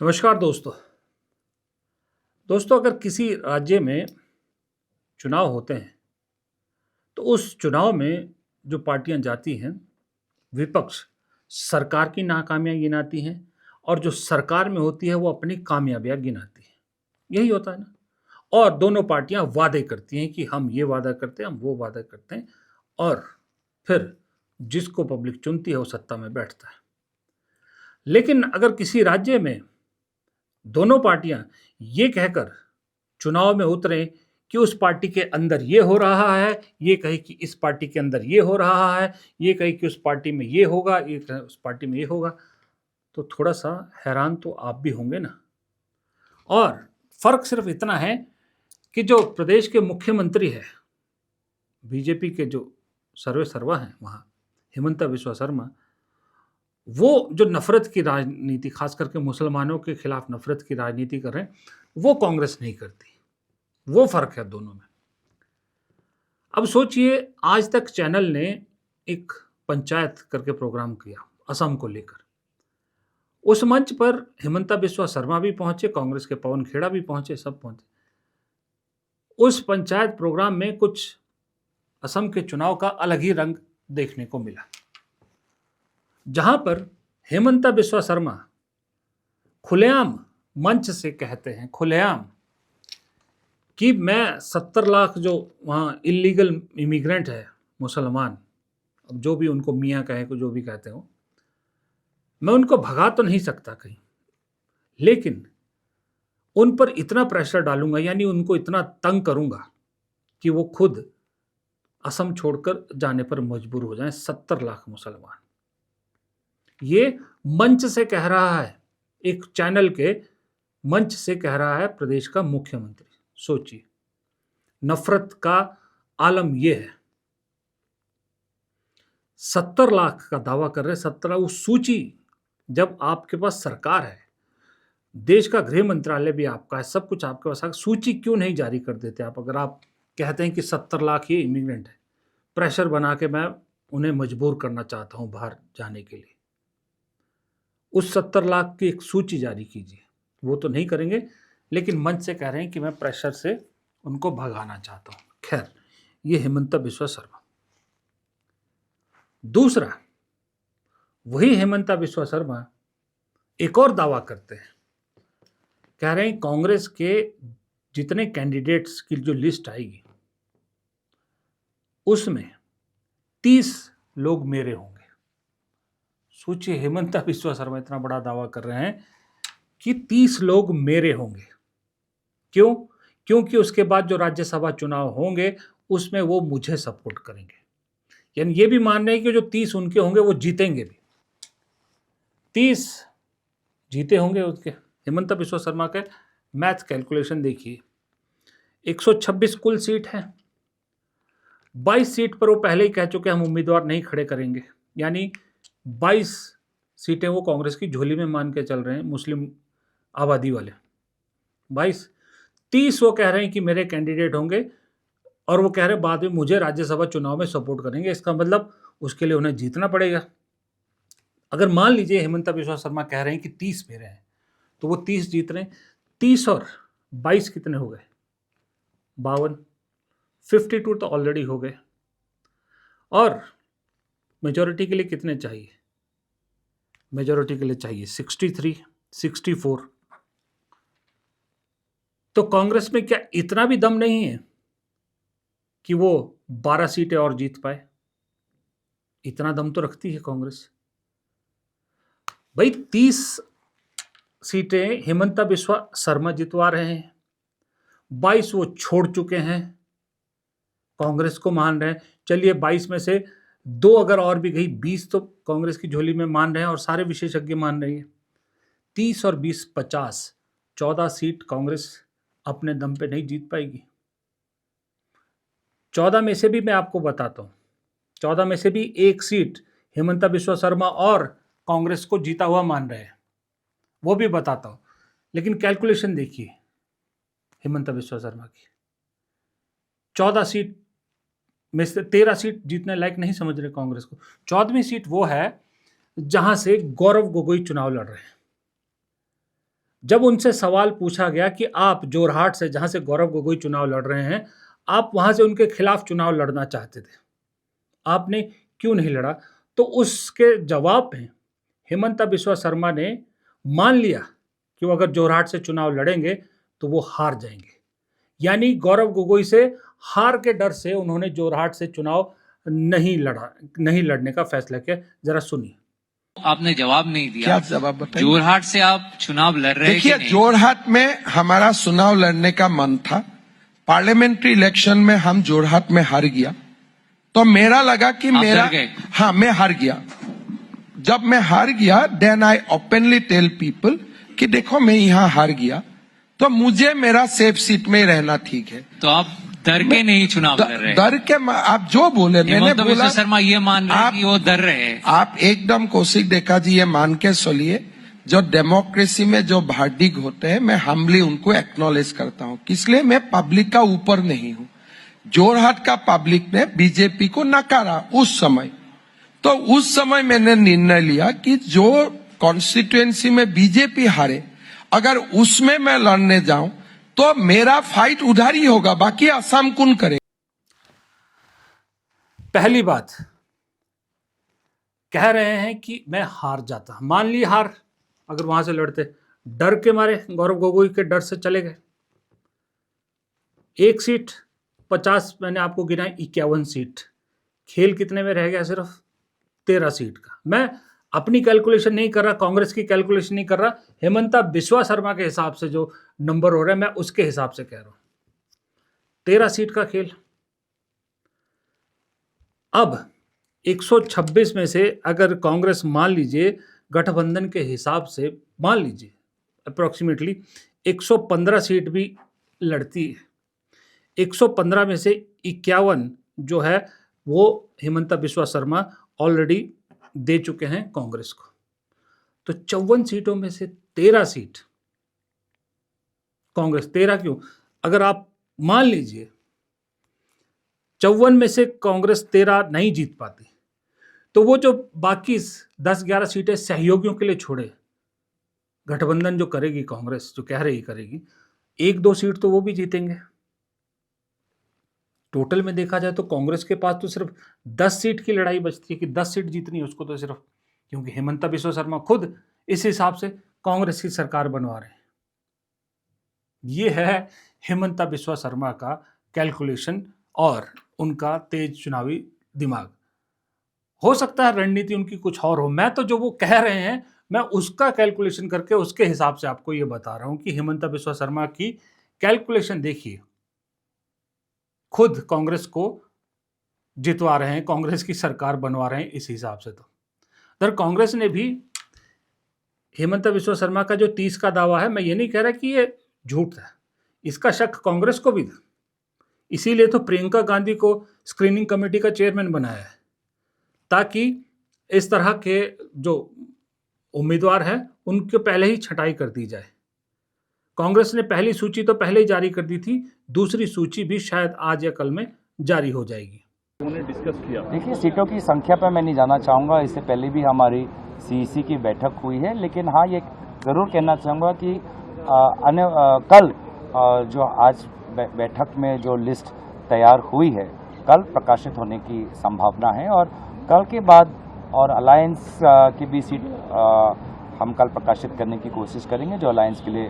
नमस्कार दोस्तों। अगर किसी राज्य में चुनाव होते हैं तो उस चुनाव में जो पार्टियां जाती हैं, विपक्ष सरकार की नाकामियां गिनाती हैं और जो सरकार में होती है वो अपनी कामयाबियां गिनाती है। यही होता है ना। और दोनों पार्टियां वादे करती हैं कि हम ये वादा करते हैं, हम वो वादा करते हैं, और फिर जिसको पब्लिक चुनती है वो सत्ता में बैठता है। लेकिन अगर किसी राज्य में दोनों पार्टियां ये कहकर चुनाव में उतरे कि उस पार्टी के अंदर ये हो रहा है, ये कहे कि इस पार्टी के अंदर ये हो रहा है, ये कहे कि उस पार्टी में ये होगा, ये कहे उस पार्टी में ये होगा, तो थोड़ा-सा हैरान तो आप भी होंगे ना। और फ़र्क सिर्फ़ इतना है कि जो प्रदेश के मुख्यमंत्री हैं, बीजेपी के जो सर्वेसर्वा हैं वहाँ, हिमंता बिस्वा शर्मा, वो जो नफ़रत की राजनीति, ख़ास करके मुसलमानों के खिलाफ नफ़रत की राजनीति कर रहे हैं, वो कांग्रेस नहीं करती। वो फ़र्क है दोनों में। अब सोचिए, आज तक चैनल ने एक पंचायत करके प्रोग्राम किया असम को लेकर। उस मंच पर हिमंता बिस्वा शर्मा भी पहुंचे, कांग्रेस के पवन खेड़ा भी पहुंचे, सब पहुंचे। उस पंचायत प्रोग्राम में कुछ असम के चुनाव का अलग ही रंग देखने को मिला, जहां पर हिमंता बिस्वा शर्मा खुलेआम मंच से कहते हैं, खुलेआम, कि मैं 70 लाख जो वहाँ इल्लीगल इमिग्रेंट है, मुसलमान, अब जो भी उनको मियाँ कहे को जो भी कहते हो, मैं उनको भगा तो नहीं सकता कहीं, लेकिन उन पर इतना प्रेशर डालूंगा, यानी उनको इतना तंग करूंगा कि वो खुद असम छोड़कर जाने पर मजबूर हो जाएं। 70 लाख मुसलमान, ये मंच से कह रहा है, एक चैनल के मंच से कह रहा है प्रदेश का मुख्यमंत्री। सोचिए, नफरत का आलम यह है। 70 लाख का दावा कर रहे, 17, उस सूची, जब आपके पास सरकार है, देश का गृह मंत्रालय भी आपका है, सब कुछ आपके पास है, सूची क्यों नहीं जारी कर देते आप? अगर आप कहते हैं कि 70 लाख ये इमिग्रेंट है, प्रेशर बना के मैं उन्हें मजबूर करना चाहता हूं बाहर जाने के लिए, उस 70 लाख की एक सूची जारी कीजिए। वो तो नहीं करेंगे, लेकिन मंच से कह रहे हैं कि मैं प्रेशर से उनको भगाना चाहता हूं। खैर, ये हिमंता बिस्वा शर्मा। दूसरा, वही हिमंता बिस्वा शर्मा एक और दावा करते हैं, कह रहे हैं कांग्रेस के जितने कैंडिडेट्स की जो लिस्ट आएगी उसमें 30 लोग मेरे होंगे। सोचिए, हिमंता बिस्वा शर्मा इतना बड़ा दावा कर रहे हैं कि 30 लोग मेरे होंगे। क्यों? क्योंकि उसके बाद जो राज्यसभा चुनाव होंगे उसमें वो मुझे सपोर्ट करेंगे। यानी ये भी मान रहे हैं कि जो 30 उनके होंगे वो जीतेंगे भी। 30 जीते होंगे उसके। हिमंता बिस्वा शर्मा के मैथ कैलकुलेशन देखिए, 126 कुल सीट है, 22 सीट पर वो पहले ही कह चुके हम उम्मीदवार नहीं खड़े करेंगे, यानी 22 सीटें वो कांग्रेस की झोली में मान के चल रहे हैं, मुस्लिम आबादी वाले 22। 30 वो कह रहे हैं कि मेरे कैंडिडेट होंगे, और वो कह रहे हैं बाद में मुझे राज्यसभा चुनाव में सपोर्ट करेंगे। इसका मतलब उसके लिए उन्हें जीतना पड़ेगा। अगर मान लीजिए हिमंता बिस्वा शर्मा कह रहे हैं कि 30 मेरे हैं, तो वो 30 जीत रहे हैं। 30 और 22 कितने हो गए? 52। 52 तो ऑलरेडी हो गए। और मेजोरिटी के लिए कितने चाहिए? मेजोरिटी के लिए चाहिए 63, 64। तो कांग्रेस में क्या इतना भी दम नहीं है कि वो 12 सीटें और जीत पाए? इतना दम तो रखती है कांग्रेस। भाई, 30 सीटें हिमंता बिस्वा शर्मा जितवा रहे हैं, 22 वो छोड़ चुके हैं, कांग्रेस को मान रहे हैं। चलिए 22 में से 2 अगर और भी गई, 20 तो कांग्रेस की झोली में मान रहे हैं और सारे विशेषज्ञ मान रहे हैं। 30 और 20 50, 14 सीट कांग्रेस अपने दम पे नहीं जीत पाएगी। 14 में से भी मैं आपको बताता हूँ, 14 में से भी एक सीट हिमंता बिस्वा शर्मा और कांग्रेस को जीता हुआ मान रहे हैं, वो भी बताता हूँ। लेकिन कैलकुलेशन देखिए हिमंता बिस्वा शर्मा की, 14 सीट में से 13 सीट जीतने लायक नहीं समझ रहे कांग्रेस को। 14वीं सीट वो है जहां से गौरव गोगोई चुनाव लड़ रहे हैं। जब उनसे सवाल पूछा गया कि आप जोरहाट से, जहां से गौरव गोगोई चुनाव लड़ रहे हैं, आप वहां से उनके खिलाफ चुनाव लड़ना चाहते थे, आपने क्यों नहीं लड़ा? तो उसके जवाब में हिमंता बिस्वा शर्मा ने मान लिया कि वो अगर जोरहाट से चुनाव लड़ेंगे तो वो हार जाएंगे। यानी गौरव गोगोई से हार के डर से उन्होंने जोरहाट से चुनाव नहीं लड़ने का फैसला किया। जरा सुनिए। आपने जवाब नहीं दिया। क्या जवाब बताइए? जोरहाट से आप चुनाव लड़ रहे हैं? देखिए, जोरहाट में हमारा चुनाव लड़ने का मन था। पार्लियामेंट्री इलेक्शन में हम जोरहाट में हार गया, तो मेरा लगा कि हाँ, मैं हार गया। जब मैं हार गया, then I openly tell people कि देखो मैं यहाँ हार गया, तो मुझे मेरा सेफ सीट में रहना ठीक है। तो आप डर के नहीं चुनाव लड़ रहे? डर के आप जो बोले, मैंने बोला शर्मा ये मान रहे कि वो डर रहे हैं। आप एकदम कौशिक देखा जी ये मान के चलिए, जो डेमोक्रेसी में जो भार्डिक होते हैं, मैं हम्बली उनको एक्नॉलेज करता हूँ, इसलिए मैं पब्लिक का ऊपर नहीं हूँ। जोरहाट का पब्लिक ने बीजेपी को नकारा उस समय, तो उस समय मैंने निर्णय लिया कि जो कॉन्स्टिट्यूएंसी में बीजेपी हारे, अगर उसमें मैं लड़ने जाऊं तो मेरा फाइट उधार ही होगा, बाकी असम कौन करे। पहली बात कह रहे हैं कि मैं हार जाता, मान ली हार, अगर वहां से लड़ते, डर के मारे, गौरव गोगोई के डर से चले गए। 1 सीट 50, मैंने आपको गिनाई 51 सीट, खेल कितने में रह गया? सिर्फ 13 सीट का। मैं अपनी कैलकुलेशन नहीं कर रहा, कांग्रेस की कैलकुलेशन नहीं कर रहा, हेमंता बिस्वा शर्मा के हिसाब से जो नंबर हो रहा है मैं उसके हिसाब से कह रहा हूं। 13 सीट का खेल। अब 126 में से अगर कांग्रेस मान लीजिए गठबंधन के हिसाब से मान लीजिए अप्रोक्सीमेटली 115 सीट भी लड़ती है, 115 में से 51 जो है वो हेमंता बिस्वा शर्मा ऑलरेडी दे चुके हैं कांग्रेस को। तो 54 सीटों में से 13 सीट कांग्रेस, 13 क्यों, अगर आप मान लीजिए 54 में से कांग्रेस 13 नहीं जीत पाती, तो वो जो बाकी 10-11 सीटें सहयोगियों के लिए छोड़े, गठबंधन जो करेगी कांग्रेस, जो कह रही करेगी, 1-2 सीट तो वो भी जीतेंगे। टोटल में देखा जाए तो कांग्रेस के पास तो सिर्फ 10 सीट की लड़ाई बचती है कि 10 सीट जीतनी है उसको, तो सिर्फ, क्योंकि हेमंता बिस्वा शर्मा खुद इस हिसाब से कांग्रेस की सरकार बनवा रहे हैं। ये है हेमंता बिस्वा शर्मा का कैलकुलेशन और उनका तेज चुनावी दिमाग। हो सकता है रणनीति उनकी कुछ और हो, मैं तो जो वो कह रहे हैं मैं उसका कैलकुलेशन करके उसके हिसाब से आपको ये बता रहा हूं कि हेमंता बिस्वा शर्मा की कैलकुलेशन देखिए, खुद कांग्रेस को जितवा रहे हैं, कांग्रेस की सरकार बनवा रहे हैं इस हिसाब से। तो दर कांग्रेस ने भी हेमंता बिस्वा शर्मा का जो 30 का दावा है, मैं ये नहीं कह रहा कि ये झूठ है, इसका शक कांग्रेस को भी था, इसीलिए तो प्रियंका गांधी को स्क्रीनिंग कमेटी का चेयरमैन बनाया है, ताकि इस तरह के जो उम्मीदवार हैं उनके पहले ही छटाई कर दी जाए। कांग्रेस ने पहली सूची तो पहले ही जारी कर दी थी, दूसरी सूची भी शायद आज या कल में जारी हो जाएगी। उन्होंने डिस्कस किया। देखिए, सीटों की संख्या पर मैं नहीं जाना चाहूँगा, इससे पहले भी हमारी सीईसी की बैठक हुई है, लेकिन हाँ ये ज़रूर कहना चाहूँगा कि कल जो आज बैठक में जो लिस्ट तैयार हुई है, कल प्रकाशित होने की संभावना है, और कल के बाद और अलायंस की भी सीट हम कल प्रकाशित करने की कोशिश करेंगे जो अलायंस के लिए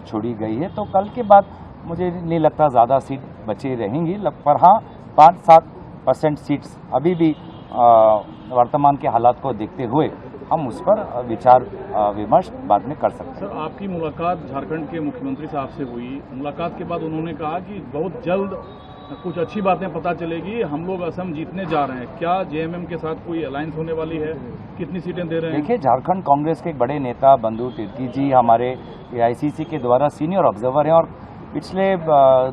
छोड़ी गई है। तो कल के बाद मुझे नहीं लगता ज़्यादा सीट बची रहेंगी, पर हाँ 5-7% सीट्स अभी भी वर्तमान के हालात को देखते हुए हम उस पर विचार विमर्श बाद में कर सकते हैं। सर, आपकी मुलाकात झारखंड के मुख्यमंत्री साहब से हुई, मुलाकात के बाद उन्होंने कहा कि बहुत जल्द कुछ अच्छी बातें पता चलेगी, हम लोग असम जीतने जा रहे हैं। क्या जेएमएम के साथ कोई अलायंस होने वाली है? कितनी सीटें दे रहे हैं? देखिए, झारखंड कांग्रेस के एक बड़े नेता बंधु तिर्की जी हमारे एआईसीसी के द्वारा सीनियर ऑब्जर्वर हैं, और पिछले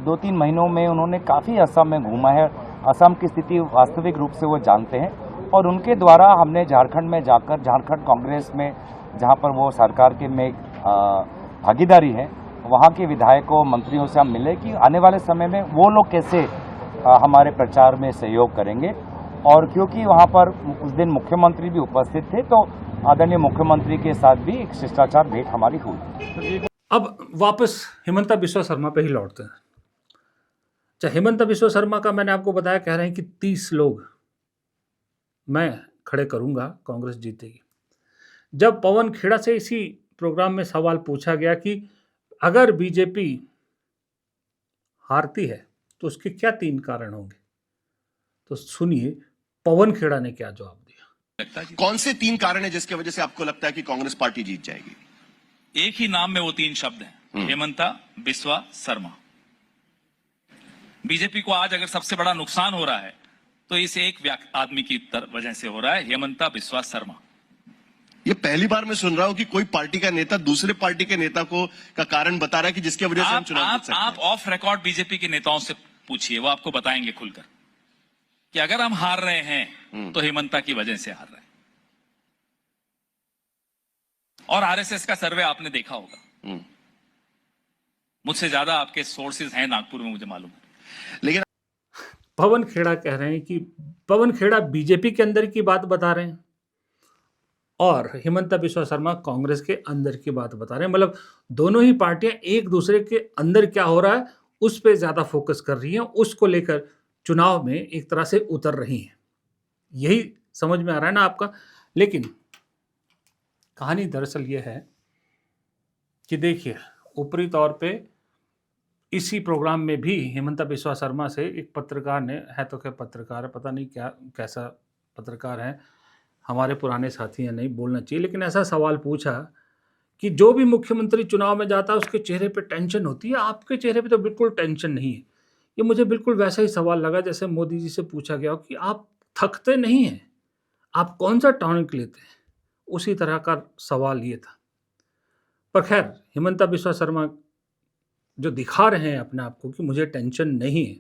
2-3 महीनों में उन्होंने काफ़ी असम में घूमा है, असम की स्थिति वास्तविक रूप से वो जानते हैं, और उनके द्वारा हमने झारखंड में जाकर झारखंड कांग्रेस में जहाँ पर वो सरकार के में भागीदारी है, वहाँ के विधायकों मंत्रियों से हम मिले कि आने वाले समय में वो लोग कैसे हमारे प्रचार में सहयोग करेंगे, और क्योंकि वहाँ पर उस दिन मुख्यमंत्री भी उपस्थित थे, तो आदरणीय मुख्यमंत्री के साथ भी एक शिष्टाचार भेंट हमारी हुई। अब वापस हिमंता बिस्वा शर्मा पे ही लौटते हैं। अच्छा, हिमंता बिस्वा शर्मा का मैंने आपको बताया, कह रहे हैं कि 30 लोग मैं खड़े करूंगा, कांग्रेस जीतेगी। जब पवन खेड़ा से इसी प्रोग्राम में सवाल पूछा गया कि अगर बीजेपी हारती है तो उसके क्या 3 कारण होंगे, तो सुनिए पवन खेड़ा ने क्या जवाब दिया। कौन से 3 कारण है जिसकी वजह से आपको लगता है कि कांग्रेस पार्टी जीत जाएगी? एक ही नाम में वो 3 शब्द हैं, हेमंता बिस्वा शर्मा। बीजेपी को आज अगर सबसे बड़ा नुकसान हो रहा है तो इस एक आदमी की वजह से हो रहा है, हेमंता बिस्वा शर्मा। ये पहली बार मैं सुन रहा हूं कि कोई पार्टी का नेता दूसरे पार्टी के नेता को का कारण बता रहा है कि जिसकी वजह से हम चुनाव जीत सकते हैं। आप ऑफ रिकॉर्ड बीजेपी के नेताओं से पूछिए, वो आपको बताएंगे खुलकर कि अगर हम हार रहे हैं तो हेमंता की वजह से हार रहे हैं। और आरएसएस का सर्वे आपने देखा होगा, मुझसे ज्यादा आपके सोर्सेज हैं नागपुर में, मुझे मालूम है। लेकिन पवन खेड़ा कह रहे हैं कि पवन खेड़ा बीजेपी के अंदर की बात बता रहे हैं और हिमंता बिस्वा शर्मा कांग्रेस के अंदर की बात बता रहे हैं। मतलब दोनों ही पार्टियां एक दूसरे के अंदर क्या हो रहा है उस पर ज्यादा फोकस कर रही हैं, उसको लेकर चुनाव में एक तरह से उतर रही हैं। यही समझ में आ रहा है ना आपका। लेकिन कहानी दरअसल ये है कि देखिए, ऊपरी तौर पे इसी प्रोग्राम में भी हिमंता बिस्वा शर्मा से एक पत्रकार ने, है तो क्या पत्रकार है, पता नहीं क्या कैसा पत्रकार है, हमारे पुराने साथी हैं, नहीं बोलना चाहिए, लेकिन ऐसा सवाल पूछा कि जो भी मुख्यमंत्री चुनाव में जाता है उसके चेहरे पे टेंशन होती है, आपके चेहरे पे तो बिल्कुल टेंशन नहीं है। ये मुझे बिल्कुल वैसा ही सवाल लगा जैसे मोदी जी से पूछा गया हो कि आप थकते नहीं हैं, आप कौन सा टॉनिक लेते हैं, उसी तरह का सवाल ये था। पर खैर, हिमंता बिस्वा शर्मा जो दिखा रहे हैं अपने आप को कि मुझे टेंशन नहीं है,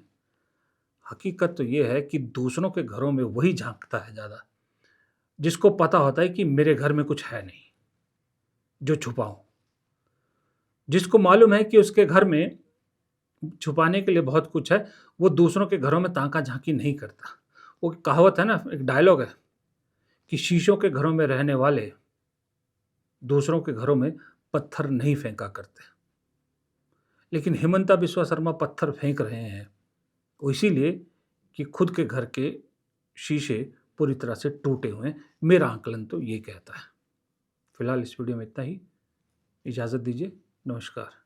हकीकत तो ये है कि दूसरों के घरों में वही झांकता है ज़्यादा, जिसको पता होता है कि मेरे घर में कुछ है नहीं जो छुपाऊं, जिसको मालूम है कि उसके घर में छुपाने के लिए बहुत कुछ है, वो दूसरों के घरों में ताका झांकी नहीं करता। वो कहावत है ना, एक डायलॉग है कि शीशों के घरों में रहने वाले दूसरों के घरों में पत्थर नहीं फेंका करते। लेकिन हिमंता बिस्वा शर्मा पत्थर फेंक रहे हैं वो इसीलिए कि खुद के घर के शीशे पूरी तरह से टूटे हुए हैं। मेरा आकलन तो ये कहता है। फिलहाल इस वीडियो में इतना ही, इजाज़त दीजिए, नमस्कार।